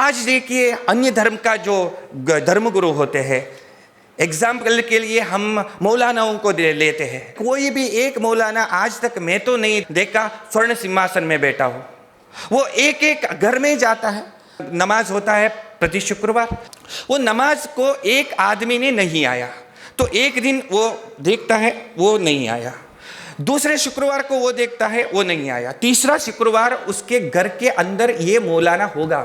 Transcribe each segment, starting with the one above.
आज देखिए अन्य धर्म का जो धर्मगुरु होते हैं, एग्जाम्पल के लिए हम मौलानाओं को लेते हैं। कोई भी एक मौलाना आज तक मैं तो नहीं देखा स्वर्ण सिंहासन में बैठा हो। वो एक एक घर में जाता है, नमाज होता है प्रति शुक्रवार, वो नमाज को एक आदमी ने नहीं आया तो एक दिन वो देखता है वो नहीं आया, दूसरे शुक्रवार को वो देखता है वो नहीं आया, तीसरा शुक्रवार उसके घर के अंदर ये मौलाना होगा।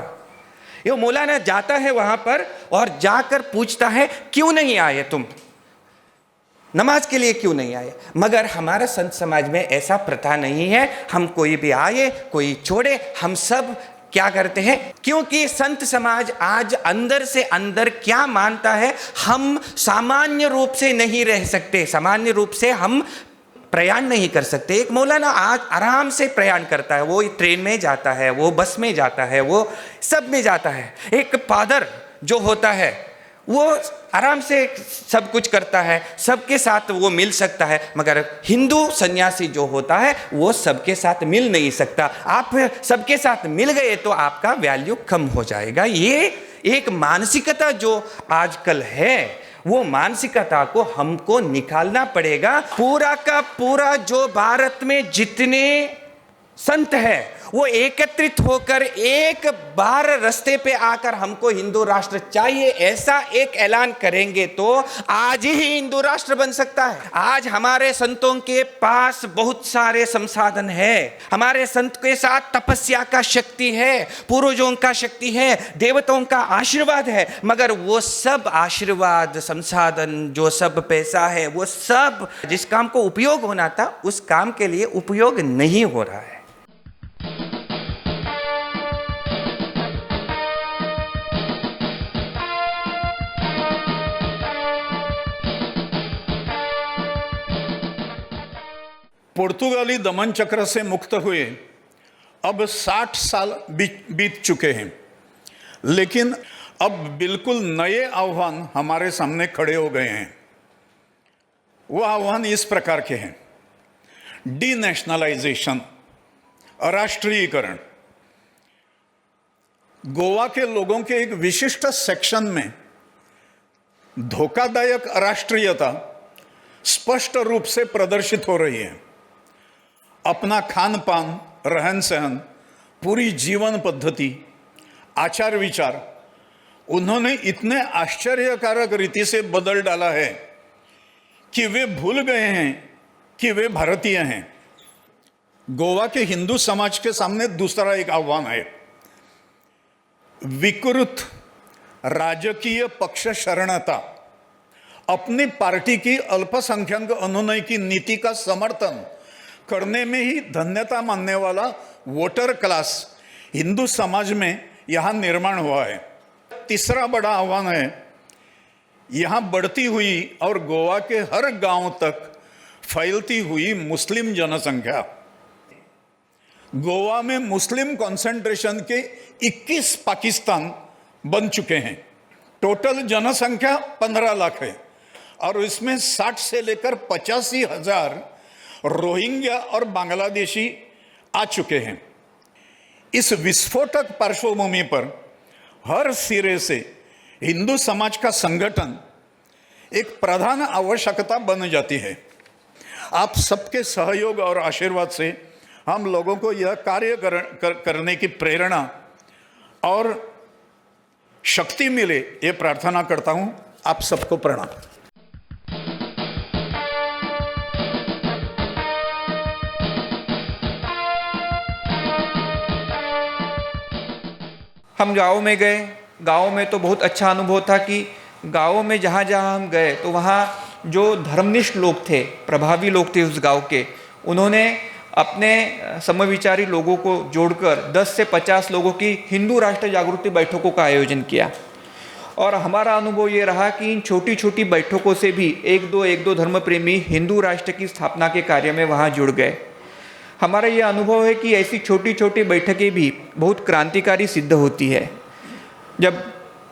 ये मौलाना जाता है वहां पर और जाकर पूछता है क्यों नहीं आए तुम, नमाज के लिए क्यों नहीं आए। मगर हमारा संत समाज में ऐसा प्रथा नहीं है, हम कोई भी आए कोई छोड़े, हम सब क्या करते हैं, क्योंकि संत समाज आज अंदर से अंदर क्या मानता है, हम सामान्य रूप से नहीं रह सकते, सामान्य रूप से हम प्रयाण नहीं कर सकते। एक मौलाना आज आराम से प्रयाण करता है, वो ट्रेन में जाता है, वो बस में जाता है, वो सब में जाता है। एक फादर जो होता है वो आराम से सब कुछ करता है, सबके साथ वो मिल सकता है। मगर हिंदू सन्यासी जो होता है वो सबके साथ मिल नहीं सकता। आप सबके साथ मिल गए तो आपका वैल्यू कम हो जाएगा। ये एक मानसिकता जो आजकल है, वो मानसिकता को हमको निकालना पड़ेगा। पूरा का पूरा जो भारत में जितने संत है वो एकत्रित होकर एक बार रास्ते पे आकर हमको हिंदू राष्ट्र चाहिए ऐसा एक ऐलान करेंगे तो आज ही हिंदू राष्ट्र बन सकता है। आज हमारे संतों के पास बहुत सारे संसाधन है, हमारे संत के साथ तपस्या का शक्ति है, पूर्वजों का शक्ति है, देवताओं का आशीर्वाद है। मगर वो सब आशीर्वाद, संसाधन, जो सब पैसा है, वो सब जिस काम को उपयोग होना था उस काम के लिए उपयोग नहीं हो रहा है। पुर्तगाली दमन चक्र से मुक्त हुए अब 60 साल बीत चुके हैं, लेकिन अब बिल्कुल नए आह्वान हमारे सामने खड़े हो गए हैं। वो आह्वान इस प्रकार के हैं: डीनेशनलाइजेशन, राष्ट्रीयकरण। गोवा के लोगों के एक विशिष्ट सेक्शन में धोखादायक राष्ट्रीयता स्पष्ट रूप से प्रदर्शित हो रही है। अपना खान पान, रहन सहन, पूरी जीवन पद्धति, आचार विचार उन्होंने इतने आश्चर्यकारक रीति से बदल डाला है कि वे भूल गए हैं कि वे भारतीय हैं। गोवा के हिंदू समाज के सामने दूसरा एक आह्वान है: विकृत राजकीय पक्ष शरणता। अपनी पार्टी की अल्पसंख्यक अनुनय की नीति का समर्थन करने में ही धन्यता मानने वाला वोटर क्लास हिंदू समाज में यहां निर्माण हुआ है। तीसरा बड़ा आह्वान है यहां बढ़ती हुई और गोवा के हर गांव तक फैलती हुई मुस्लिम जनसंख्या। गोवा में मुस्लिम कंसंट्रेशन के 21 पाकिस्तान बन चुके हैं। टोटल जनसंख्या 15 लाख है और इसमें 60 से लेकर 85,000 रोहिंग्या और बांग्लादेशी आ चुके हैं। इस विस्फोटक पार्श्वभूमि पर हर सिरे से हिंदू समाज का संगठन एक प्रधान आवश्यकता बन जाती है। आप सबके सहयोग और आशीर्वाद से हम लोगों को यह कार्य करने की प्रेरणा और शक्ति मिले, ये प्रार्थना करता हूं। आप सबको प्रणाम। हम गाँव में गए, गाँव में तो बहुत अच्छा अनुभव था कि गाँव में जहाँ जहाँ हम गए तो वहाँ जो धर्मनिष्ठ लोग थे, प्रभावी लोग थे उस गाँव के, उन्होंने अपने समविचारी लोगों को जोड़कर 10 से 50 लोगों की हिंदू राष्ट्र जागृति बैठकों का आयोजन किया। और हमारा अनुभव ये रहा कि इन छोटी छोटी बैठकों से भी एक दो धर्म प्रेमी हिंदू राष्ट्र की स्थापना के कार्य में वहाँ जुड़ गए। हमारा ये अनुभव है कि ऐसी छोटी छोटी बैठकें भी बहुत क्रांतिकारी सिद्ध होती है। जब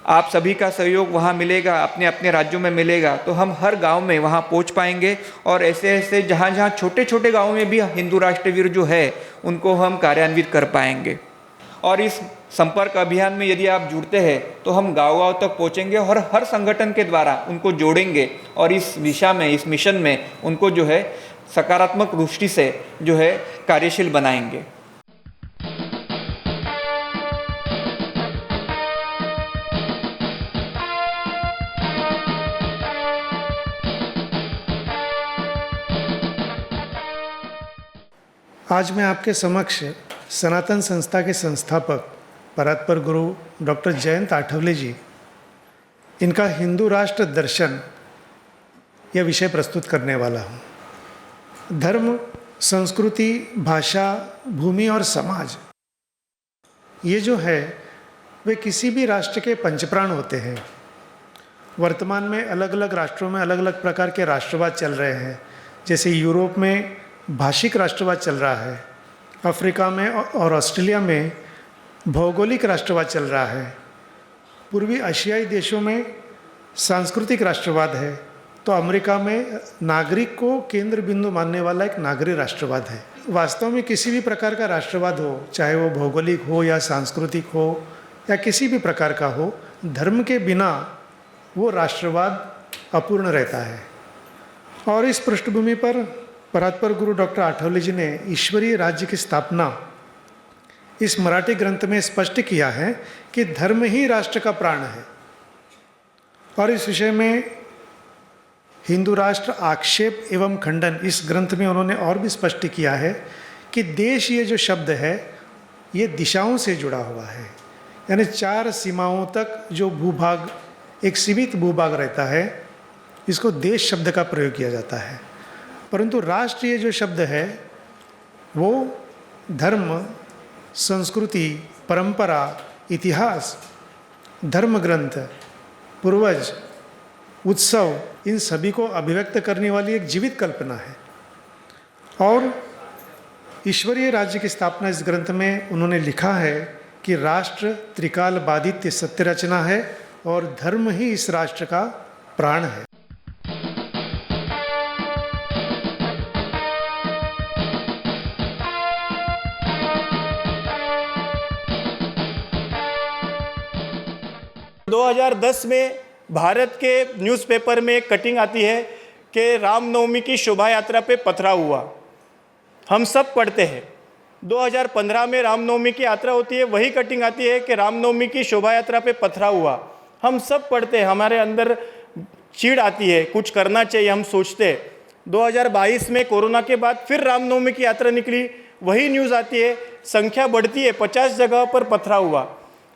आप सभी का सहयोग वहाँ मिलेगा, अपने अपने राज्यों में मिलेगा, तो हम हर गांव में वहाँ पहुँच पाएंगे और ऐसे ऐसे जहाँ जहाँ छोटे छोटे गाँव में भी हिंदू राष्ट्रवीर जो है उनको हम कार्यान्वित कर पाएंगे। और इस संपर्क अभियान में यदि आप जुड़ते हैं तो हम गांव-गांव तक पहुंचेंगे और हर संगठन के द्वारा उनको जोड़ेंगे और इस दिशा में, इस मिशन में उनको जो है सकारात्मक दृष्टि से जो है कार्यशील बनाएंगे। आज मैं आपके समक्ष सनातन संस्था के संस्थापक परात्पर गुरु डॉक्टर जयंत आठवले जी, इनका हिंदू राष्ट्र दर्शन यह विषय प्रस्तुत करने वाला हूँ। धर्म, संस्कृति, भाषा, भूमि और समाज, ये जो है वे किसी भी राष्ट्र के पंचप्राण होते हैं। वर्तमान में अलग अलग राष्ट्रों में अलग अलग प्रकार के राष्ट्रवाद चल रहे हैं। जैसे यूरोप में भाषिक राष्ट्रवाद चल रहा है, अफ्रीका में और ऑस्ट्रेलिया में भौगोलिक राष्ट्रवाद चल रहा है, पूर्वी एशियाई देशों में सांस्कृतिक राष्ट्रवाद है, तो अमेरिका में नागरिक को केंद्र बिंदु मानने वाला एक नागरिक राष्ट्रवाद है। वास्तव में किसी भी प्रकार का राष्ट्रवाद हो, चाहे वो भौगोलिक हो या सांस्कृतिक हो या किसी भी प्रकार का हो, धर्म के बिना वो राष्ट्रवाद अपूर्ण रहता है। और इस पृष्ठभूमि पर परात्पर गुरु डॉक्टर आठवले जी ने ईश्वरीय राज्य की स्थापना इस मराठी ग्रंथ में स्पष्ट किया है कि धर्म ही राष्ट्र का प्राण है। और इस विषय में हिंदू राष्ट्र आक्षेप एवं खंडन, इस ग्रंथ में उन्होंने और भी स्पष्ट किया है कि देश, ये जो शब्द है, ये दिशाओं से जुड़ा हुआ है। यानी 4 सीमाओं तक जो भूभाग, एक सीमित भूभाग रहता है, इसको देश शब्द का प्रयोग किया जाता है। परंतु राष्ट्र, ये जो शब्द है, वो धर्म, संस्कृति, परंपरा, इतिहास, धर्म ग्रंथ, पूर्वज, उत्सव, इन सभी को अभिव्यक्त करने वाली एक जीवित कल्पना है। और ईश्वरीय राज्य की स्थापना इस ग्रंथ में उन्होंने लिखा है कि राष्ट्र त्रिकाल बाधित सत्य रचना है और धर्म ही इस राष्ट्र का प्राण है। दो 2010 में भारत के न्यूज़पेपर में एक कटिंग आती है कि रामनवमी की शोभा यात्रा पे पथराव हुआ। हम सब पढ़ते हैं। 2015 में रामनवमी की यात्रा होती है, वही कटिंग आती है कि रामनवमी की शोभा यात्रा पे पथराव हुआ। हम सब पढ़ते हैं, हमारे अंदर चीड़ आती है, कुछ करना चाहिए, हम सोचते हैं। 2022 में कोरोना के बाद फिर रामनवमी की यात्रा निकली, वही न्यूज़ आती है, संख्या बढ़ती है, 50 जगह पर पथराव हुआ।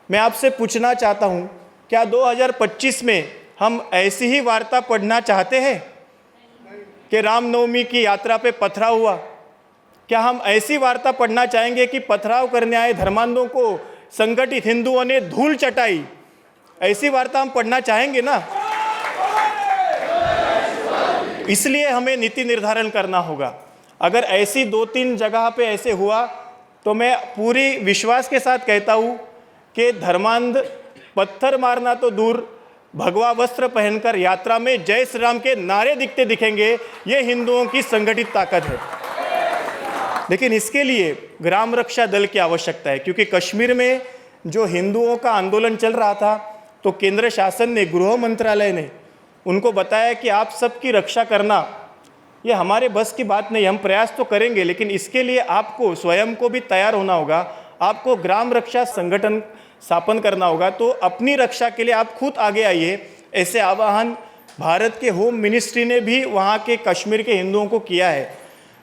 मैं आपसे पूछना चाहता हूँ, क्या 2025 में हम ऐसी ही वार्ता पढ़ना चाहते हैं कि रामनवमी की यात्रा पे पथराव हुआ? क्या हम ऐसी वार्ता पढ़ना चाहेंगे कि पथराव करने आए धर्मांधों को संगठित हिंदुओं ने धूल चटाई? ऐसी वार्ता हम पढ़ना चाहेंगे ना? इसलिए हमें नीति निर्धारण करना होगा। अगर ऐसी 2-3 जगह पे ऐसे हुआ तो मैं पूरी विश्वास के साथ कहता हूँ कि धर्मांध पत्थर मारना तो दूर, भगवा वस्त्र पहनकर यात्रा में जय श्री राम के नारे दिखेंगे। ये हिंदुओं की संगठित ताकत है। लेकिन इसके लिए ग्राम रक्षा दल की आवश्यकता है, क्योंकि कश्मीर में जो हिंदुओं का आंदोलन चल रहा था, तो केंद्र शासन ने, गृह मंत्रालय ने उनको बताया कि आप सबकी रक्षा करना ये हमारे बस की बात नहीं, हम प्रयास तो करेंगे, लेकिन इसके लिए आपको स्वयं को भी तैयार होना होगा। आपको ग्राम रक्षा संगठन स्थापन करना होगा, तो अपनी रक्षा के लिए आप खुद आगे आइए। ऐसे आह्वान भारत के होम मिनिस्ट्री ने भी वहाँ के कश्मीर के हिंदुओं को किया है।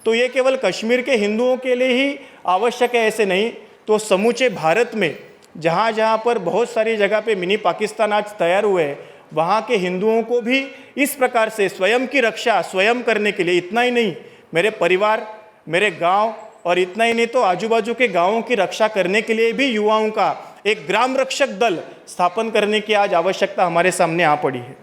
तो ये केवल कश्मीर के हिंदुओं के लिए ही आवश्यक है ऐसे नहीं, तो समूचे भारत में जहाँ जहाँ पर बहुत सारी जगह पे मिनी पाकिस्तान आज तैयार हुए हैं, वहाँ के हिंदुओं को भी इस प्रकार से स्वयं की रक्षा स्वयं करने के लिए, इतना ही नहीं, मेरे परिवार, मेरे गांव, और इतना ही नहीं तो आजू बाजू के गांवों की रक्षा करने के लिए भी युवाओं का एक ग्राम रक्षक दल स्थापन करने की आज आवश्यकता हमारे सामने आ पड़ी है।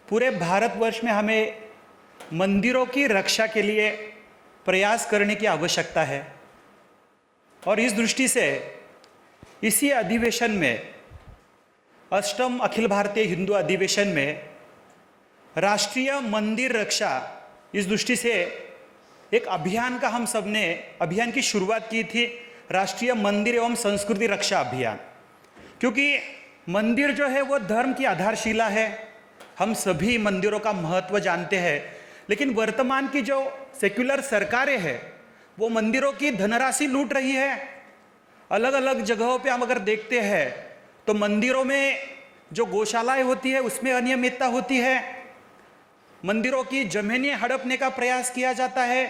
पूरे भारतवर्ष में हमें मंदिरों की रक्षा के लिए प्रयास करने की आवश्यकता है। और इस दृष्टि से इसी अधिवेशन में अष्टम अखिल भारतीय हिंदू अधिवेशन में राष्ट्रीय मंदिर रक्षा इस दृष्टि से एक अभियान का हम सब ने अभियान की शुरुआत की थी, राष्ट्रीय मंदिर एवं संस्कृति रक्षा अभियान। क्योंकि मंदिर जो है वो धर्म की आधारशिला है, हम सभी मंदिरों का महत्व जानते हैं, लेकिन वर्तमान की जो सेक्युलर सरकारें हैं वो मंदिरों की धनराशि लूट रही है। अलग अलग जगहों पे हम अगर देखते हैं तो मंदिरों में जो गौशालाएं होती है उसमें अनियमितता होती है, मंदिरों की जमीनें हड़पने का प्रयास किया जाता है,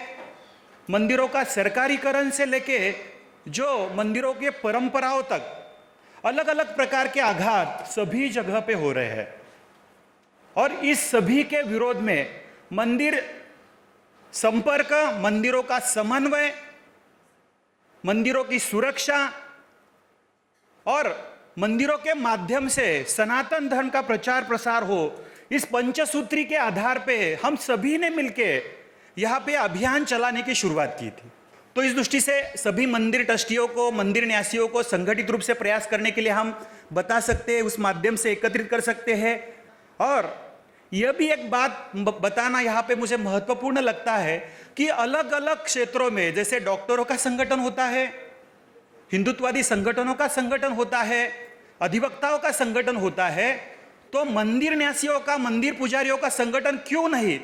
मंदिरों का सरकारीकरण से लेके जो मंदिरों के परंपराओं तक अलग अलग प्रकार के आघात सभी जगह पे हो रहे हैं। और इस सभी के विरोध में मंदिर संपर्क, मंदिरों का समन्वय, मंदिरों की सुरक्षा और मंदिरों के माध्यम से सनातन धर्म का प्रचार प्रसार हो, इस पंचसूत्री के आधार पे हम सभी ने मिलके यहाँ पे अभियान चलाने की शुरुआत की थी। तो इस दृष्टि से सभी मंदिर ट्रस्टियों को, मंदिर न्यासियों को संगठित रूप से प्रयास करने के लिए हम बता सकते हैं, उस माध्यम से एकत्रित कर सकते हैं। और यह भी एक बात बताना यहाँ पे मुझे महत्वपूर्ण लगता है कि अलग अलग क्षेत्रों में, जैसे डॉक्टरों का संगठन होता है, हिंदुत्ववादी संगठनों का संगठन होता है, अधिवक्ताओं का संगठन होता है, तो मंदिर न्यासियों का, मंदिर पुजारियों का संगठन क्यों नहीं?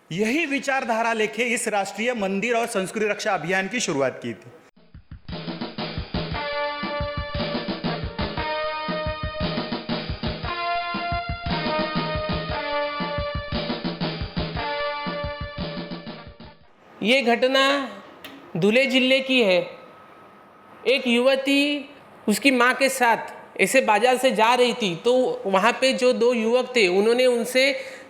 यही विचारधारा लेके इस राष्ट्रीय मंदिर और संस्कृति रक्षा अभियान की शुरुआत की थी। ये घटना धुले जिले की है। एक युवती उसकी माँ के साथ ऐसे बाजार से जा रही थी, तो वहाँ पे जो दो युवक थे उन्होंने उनसे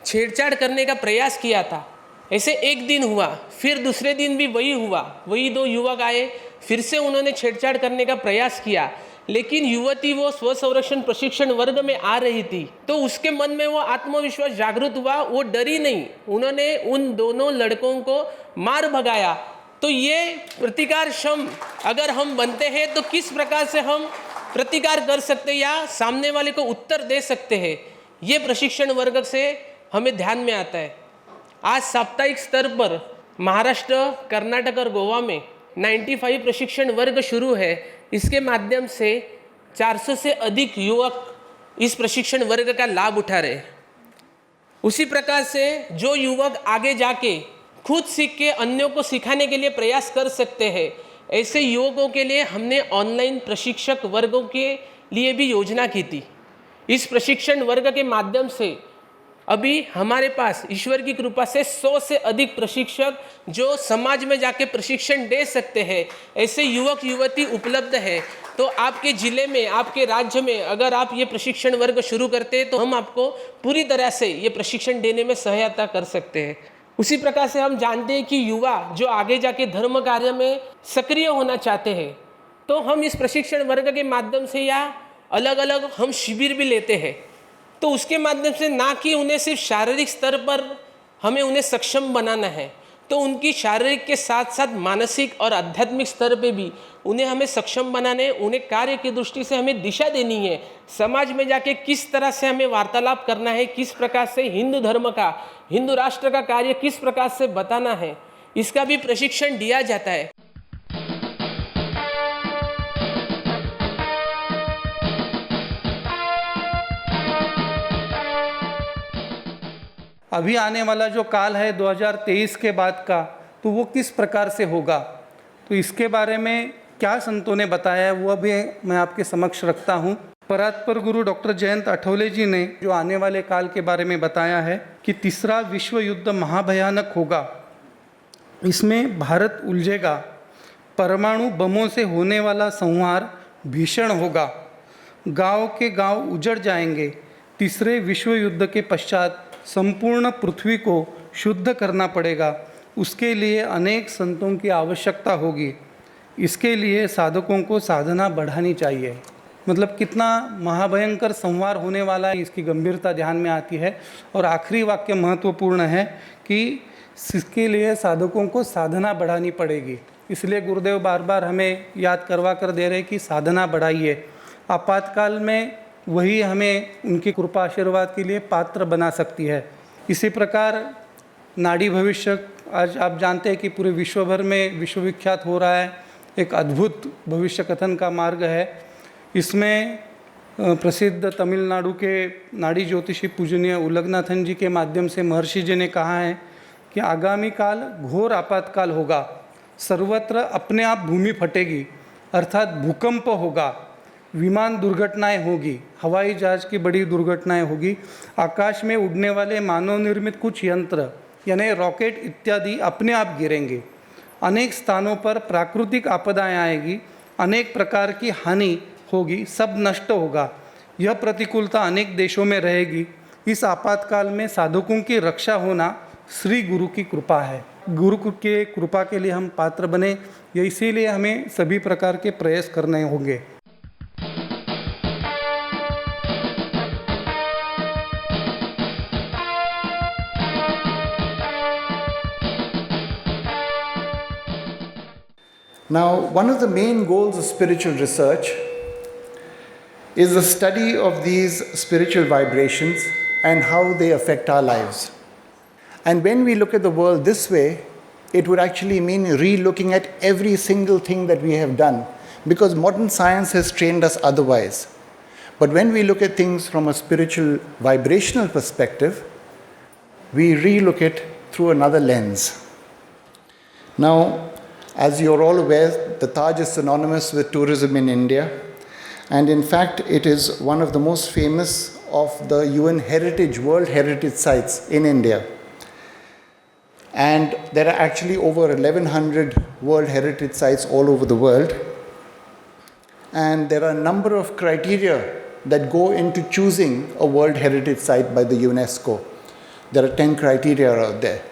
छेड़छाड़ करने का प्रयास किया था। ऐसे एक दिन हुआ, फिर दूसरे दिन भी वही हुआ, वही दो युवक आए, फिर से उन्होंने छेड़छाड़ करने का प्रयास किया। लेकिन युवती वो स्व संरक्षण प्रशिक्षण वर्ग में आ रही थी, तो उसके मन में वो आत्मविश्वास जागृत हुआ, वो डरी नहीं, उन्होंने उन दोनों लड़कों को मार भगाया। तो ये प्रतिकारक्षम अगर हम बनते हैं तो किस प्रकार से हम प्रतिकार कर सकते हैं या सामने वाले को उत्तर दे सकते हैं, ये प्रशिक्षण वर्ग से हमें ध्यान में आता है। आज साप्ताहिक स्तर पर महाराष्ट्र, कर्नाटक और गोवा में 95 प्रशिक्षण वर्ग शुरू है। इसके माध्यम से 400 से अधिक युवक इस प्रशिक्षण वर्ग का लाभ उठा रहे हैं। उसी प्रकार से जो युवक आगे जाके खुद सीख के अन्यों को सिखाने के लिए प्रयास कर सकते हैं, ऐसे युवकों के लिए हमने ऑनलाइन प्रशिक्षक वर्गों के लिए भी योजना की थी। इस प्रशिक्षण वर्ग के माध्यम से अभी हमारे पास ईश्वर की कृपा से 100 से अधिक प्रशिक्षक जो समाज में जाके प्रशिक्षण दे सकते हैं, ऐसे युवक युवती उपलब्ध है। तो आपके ज़िले में, आपके राज्य में अगर आप ये प्रशिक्षण वर्ग शुरू करते हैं तो हम आपको पूरी तरह से ये प्रशिक्षण देने में सहायता कर सकते हैं। उसी प्रकार से हम जानते हैं कि युवा जो आगे जाके धर्म कार्य में सक्रिय होना चाहते हैं, तो हम इस प्रशिक्षण वर्ग के माध्यम से या अलग अलग हम शिविर भी लेते हैं। तो उसके माध्यम से ना कि उन्हें सिर्फ शारीरिक स्तर पर हमें उन्हें सक्षम बनाना है, तो उनकी शारीरिक के साथ साथ मानसिक और आध्यात्मिक स्तर पे भी उन्हें हमें सक्षम बनाने, उन्हें कार्य की दृष्टि से हमें दिशा देनी है। समाज में जाके किस तरह से हमें वार्तालाप करना है, किस प्रकार से हिंदू धर्म का, हिंदू राष्ट्र का कार्य किस प्रकार से बताना है, इसका भी प्रशिक्षण दिया जाता है। अभी आने वाला जो काल है 2023 के बाद का, तो वो किस प्रकार से होगा, तो इसके बारे में क्या संतों ने बताया है वो भी मैं आपके समक्ष रखता हूँ। परात्पर गुरु डॉक्टर जयंत आठवले जी ने जो आने वाले काल के बारे में बताया है कि तीसरा विश्व युद्ध महाभयानक होगा, इसमें भारत उलझेगा, परमाणु बमों से होने वाला संहार भीषण होगा, गांव के गांव उजड़ जाएंगे। तीसरे विश्व युद्ध के पश्चात संपूर्ण पृथ्वी को शुद्ध करना पड़ेगा, उसके लिए अनेक संतों की आवश्यकता होगी। इसके लिए साधकों को साधना बढ़ानी चाहिए। मतलब कितना महाभयंकर संहार होने वाला है, इसकी गंभीरता ध्यान में आती है। और आखिरी वाक्य महत्वपूर्ण है कि इसके लिए साधकों को साधना बढ़ानी पड़ेगी। इसलिए गुरुदेव बार बार हमें याद करवा कर दे रहे कि साधना बढ़ाइए। आपातकाल में वही हमें उनकी कृपा आशीर्वाद के लिए पात्र बना सकती है। इसी प्रकार नाड़ी भविष्य आज आप जानते हैं कि पूरे विश्व भर में विश्वविख्यात हो रहा है, एक अद्भुत भविष्य कथन का मार्ग है। इसमें प्रसिद्ध तमिलनाडु के नाड़ी ज्योतिषी पूजनीय उलगनाथन जी के माध्यम से महर्षि जी ने कहा है कि आगामी काल घोर आपातकाल होगा, सर्वत्र अपने आप भूमि फटेगी, अर्थात भूकंप होगा, विमान दुर्घटनाएं होगी, हवाई जहाज की बड़ी दुर्घटनाएं होगी, आकाश में उड़ने वाले मानव निर्मित कुछ यंत्र यानी रॉकेट इत्यादि अपने आप गिरेंगे, अनेक स्थानों पर प्राकृतिक आपदाएं आएगी, अनेक प्रकार की हानि होगी, सब नष्ट होगा। यह प्रतिकूलता अनेक देशों में रहेगी। इस आपातकाल में साधकों की रक्षा होना श्री गुरु की कृपा है। गुरु के कृपा के लिए हम पात्र बने, ये इसीलिए हमें सभी प्रकार के प्रयास करने होंगे। Now, one of the main goals of spiritual research is the study of these spiritual vibrations and how they affect our lives. And when we look at the world this way, it would actually mean re-looking at every single thing that we have done, because modern science has trained us otherwise. But when we look at things from a spiritual vibrational perspective, we re-look it through another lens. Now, as you're all aware, the Taj is synonymous with tourism in India. And in fact, it is one of the most famous of the UN World Heritage Sites in India. And there are actually over 1,100 World Heritage Sites all over the world. And there are a number of criteria that go into choosing a World Heritage Site by the UNESCO. There are 10 criteria out there.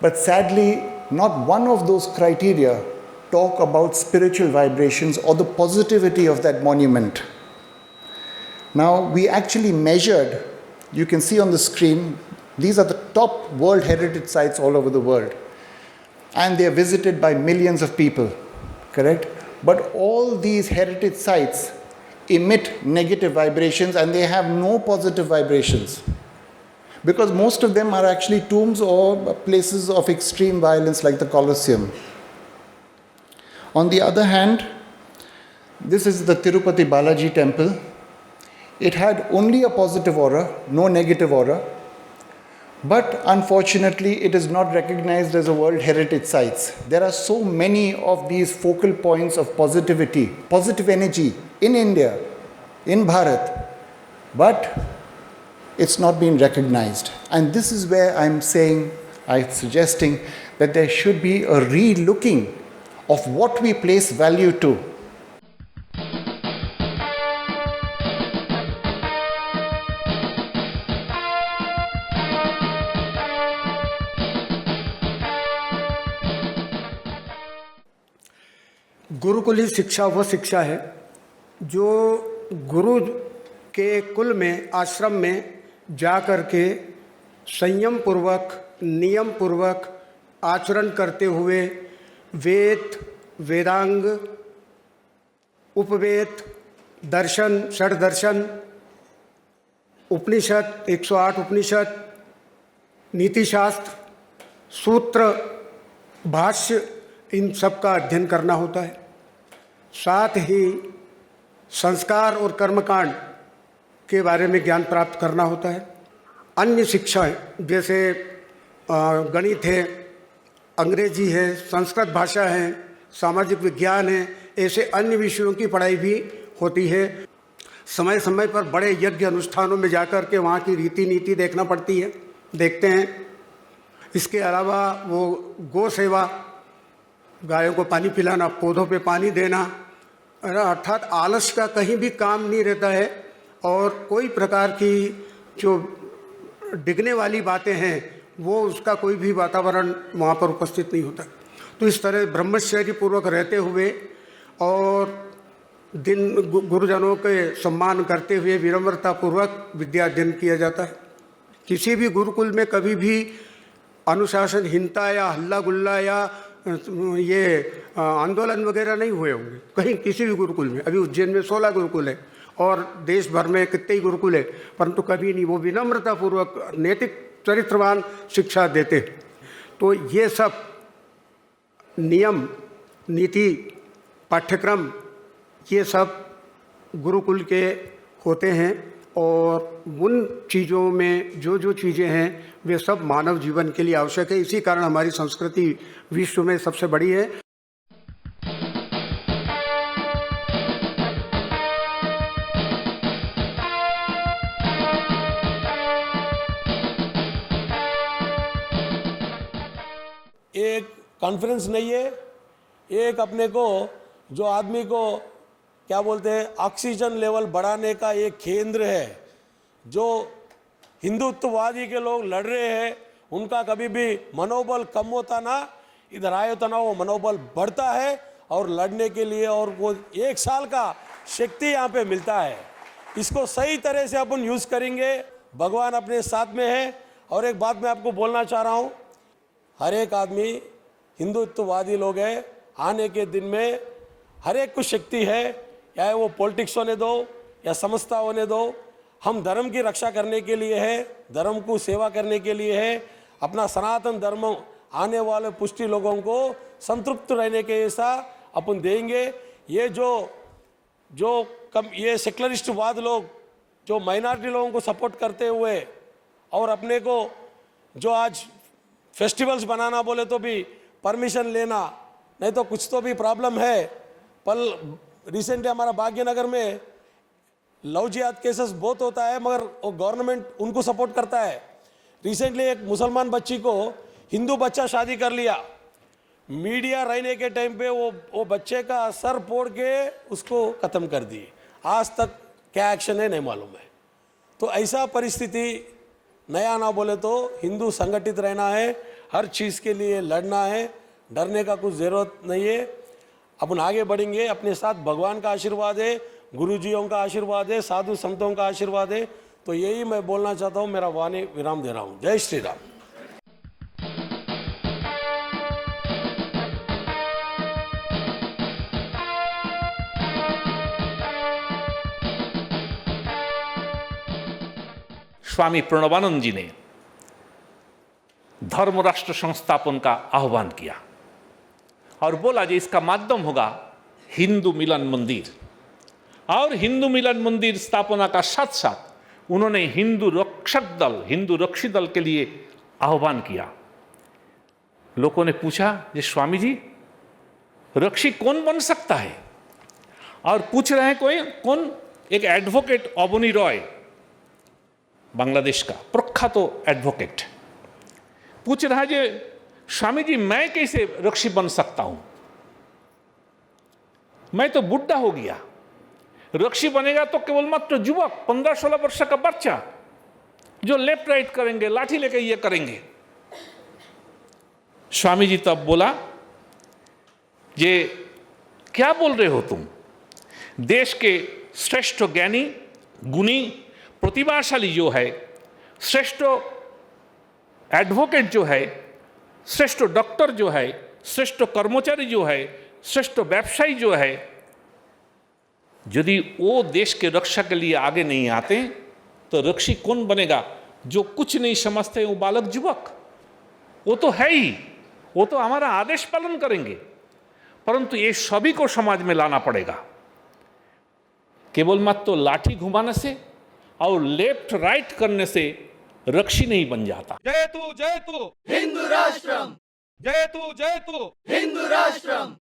But sadly, not one of those criteria talk about spiritual vibrations or the positivity of that monument. Now, we actually measured, you can see on the screen, these are the top World Heritage Sites all over the world. And they are visited by millions of people, correct? But all these heritage sites emit negative vibrations and they have no positive vibrations. Because most of them are actually tombs or places of extreme violence like the Colosseum. On the other hand, this is the Tirupati Balaji temple. It had only a positive aura, no negative aura. But unfortunately, it is not recognized as a World Heritage Site. There are so many of these focal points of positivity, positive energy in India, in Bharat. But it's not been recognized. And this is where I'm suggesting that there should be a re-looking of what we place value to. गुरुकुली शिक्षा वह शिक्षा है जो गुरु के कुल में, आश्रम में जा कर के संयम पूर्वक, नियम पूर्वक आचरण करते हुए वेद, वेदांग, उपवेद, दर्शन, षड दर्शन, उपनिषद, 108 उपनिषद, नीतिशास्त्र, सूत्र, भाष्य, इन सब का अध्ययन करना होता है। साथ ही संस्कार और कर्मकांड के बारे में ज्ञान प्राप्त करना होता है। अन्य शिक्षाएं जैसे गणित है, अंग्रेजी है, संस्कृत भाषा है, सामाजिक विज्ञान है, ऐसे अन्य विषयों की पढ़ाई भी होती है। समय समय पर बड़े यज्ञ अनुष्ठानों में जाकर के वहाँ की रीति नीति देखना पड़ती है, देखते हैं। इसके अलावा वो गौ सेवा, गायों को पानी पिलाना, पौधों पे पानी देना, अर्थात आलस का कहीं भी काम नहीं रहता है और कोई प्रकार की जो डिगने वाली बातें हैं वो उसका कोई भी वातावरण वहाँ पर उपस्थित नहीं होता। तो इस तरह ब्रह्मचर्य पूर्वक रहते हुए और गुरुजनों के सम्मान करते हुए विनम्रता पूर्वक विद्या अध्ययन किया जाता है। किसी भी गुरुकुल में कभी भी अनुशासनहीनता या हल्ला गुल्ला या ये आंदोलन वगैरह नहीं हुए होंगे कहीं, किसी भी गुरुकुल में। अभी उज्जैन में 16 गुरुकुल है और देश भर में कितने ही गुरुकुल है, परंतु कभी नहीं वो विनम्रतापूर्वक नैतिक चरित्रवान शिक्षा देते। तो ये सब नियम, नीति, पाठ्यक्रम ये सब गुरुकुल के होते हैं और उन चीज़ों में जो जो चीज़ें हैं वे सब मानव जीवन के लिए आवश्यक है। इसी कारण हमारी संस्कृति विश्व में सबसे बड़ी है। एक कॉन्फ्रेंस नहीं है, एक अपने को जो आदमी को क्या बोलते हैं ऑक्सीजन लेवल बढ़ाने का एक केंद्र है। जो हिंदुत्ववादी के लोग लड़ रहे हैं उनका कभी भी मनोबल कम होता ना, इधर आए तो ना वो मनोबल बढ़ता है और लड़ने के लिए, और वो 1 साल का शक्ति यहाँ पे मिलता है। इसको सही तरह से अपन यूज़ करेंगे, भगवान अपने साथ में है। और एक बात मैं आपको बोलना चाह रहा हूँ, हर एक आदमी हिंदुत्ववादी लोग हैं, आने के दिन में हर एक को शक्ति है, चाहे वो पॉलिटिक्स होने दो या समझता होने दो। हम धर्म की रक्षा करने के लिए है, धर्म को सेवा करने के लिए है, अपना सनातन धर्म आने वाले पुष्टि लोगों को संतृप्त रहने के ऐसा अपन देंगे। ये ये सेकुलरिस्टवाद लोग जो माइनॉरिटी लोगों को सपोर्ट करते हुए और अपने को जो आज फेस्टिवल्स बनाना बोले तो भी परमिशन लेना, नहीं तो कुछ तो भी प्रॉब्लम है। पर रिसेंटली हमारा भाग्यनगर में लव जिहाद केसेस बहुत होता है, मगर वो गवर्नमेंट उनको सपोर्ट करता है। रिसेंटली एक मुसलमान बच्ची को हिंदू बच्चा शादी कर लिया, मीडिया रहने के टाइम पे वो बच्चे का सर फोड़ के उसको ख़त्म कर दिए। आज तक क्या एक्शन है नहीं मालूम है। तो ऐसा परिस्थिति नया ना बोले तो हिंदू संगठित रहना है, हर चीज़ के लिए लड़ना है, डरने का कुछ ज़रूरत नहीं है। अपन आगे बढ़ेंगे, अपने साथ भगवान का आशीर्वाद है, गुरुजियों का आशीर्वाद है, साधु संतों का आशीर्वाद है। तो यही मैं बोलना चाहता हूँ, मेरा वाणी विराम दे रहा हूँ। जय श्री राम। स्वामी प्रणवानंद जी ने धर्म राष्ट्र संस्थापन का आह्वान किया और बोला जी इसका माध्यम होगा हिंदू मिलन मंदिर। और हिंदू मिलन मंदिर स्थापना का साथ साथ उन्होंने हिंदू रक्षक दल, हिंदू रक्षी दल के लिए आह्वान किया। लोगों ने पूछा जी स्वामी जी रक्षी कौन बन सकता है? और पूछ रहे हैं कौन? एक एडवोकेट अबनी रॉय, बांग्लादेश का प्रख्यात एडवोकेट, पूछ रहा है जी स्वामी जी मैं कैसे रक्षी बन सकता हूं? मैं तो बुढ़ा हो गया, रक्षी बनेगा तो केवल मात्र युवक 15-16 वर्ष का बच्चा जो लेफ्ट राइट करेंगे, लाठी लेके ये करेंगे। स्वामी जी तब बोला ये क्या बोल रहे हो तुम? देश के श्रेष्ठ ज्ञानी, गुणी, प्रतिभाशाली जो है, श्रेष्ठ एडवोकेट जो है, श्रेष्ठ डॉक्टर जो है, श्रेष्ठ कर्मचारी जो है, श्रेष्ठ व्यवसायी जो है, यदि वो देश के रक्षा के लिए आगे नहीं आते तो रक्षी कौन बनेगा? जो कुछ नहीं समझते वो बालक युवक, वो तो है ही, वो तो हमारा आदेश पालन करेंगे, परंतु ये सभी को समाज में लाना पड़ेगा। केवल मात्र लाठी घुमाने से और लेफ्ट राइट करने से रक्षी नहीं बन जाता। जय तू हिंदू राष्ट्रम, जय तू हिंदू राष्ट्रम।